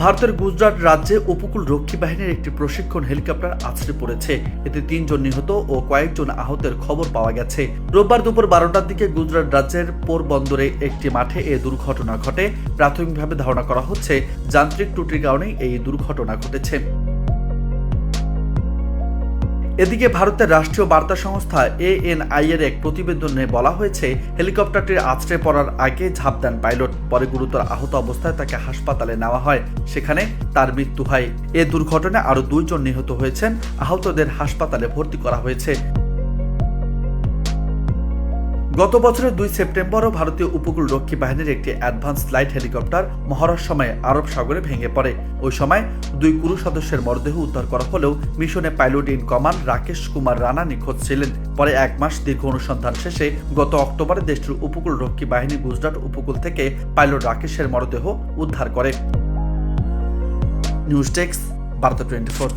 ভারতের গুজরাট রাজ্যে উপকূল রক্ষী বাহিনীর একটি প্রশিক্ষণ হেলিকপ্টার আছড়ে পড়েছে। এতে ৩ জন নিহত ও কয়েকজন আহতের খবর পাওয়া গেছে। রোববার দুপুর 12টার দিকে গুজরাট রাজ্যের পোরবন্দরে একটি মাঠে এ দুর্ঘটনা ঘটে। প্রাথমিকভাবে ধারণা করা হচ্ছে যান্ত্রিক ত্রুটির কারণেই এই দুর্ঘটনা ঘটেছে। এদিকে ভারতের রাষ্ট্রীয় বার্তা সংস্থা ANI এর এক প্রতিবেদনে বলা হয়েছে, হেলিকপ্টারটির আছড়ে পড়ার আগে ঝাঁপ দেন পাইলট। পরে গুরুতর আহত অবস্থায় তাকে হাসপাতালে নেওয়া হয়, সেখানে তার মৃত্যু হয়। এ দুর্ঘটনায় আরও 2 জন নিহত হয়েছেন। আহতদের হাসপাতালে ভর্তি করা হয়েছে। গত বছরের 2 সেপ্টেম্বরও ভারতীয় উপকূল রক্ষী বাহিনীর একটি অ্যাডভান্স লাইট হেলিকপ্টার মহারসময়ে আরব সাগরে ভেঙে পড়ে। ওই সময় 2 ক্রু সদস্যের মরদেহ উদ্ধার করা হলেও মিশনে pilot in command Rakesh Kumar Rana নিখোঁজ ছিলেন। পরে 1 মাস দীর্ঘ অনুসন্ধান শেষে গত অক্টোবরে দেশটির উপকূল রক্ষী বাহিনী গুজরাট উপকূল থেকে পাইলট রাকেশের মরদেহ উদ্ধার করে। নিউজ ডেস্ক, বার্তা 24।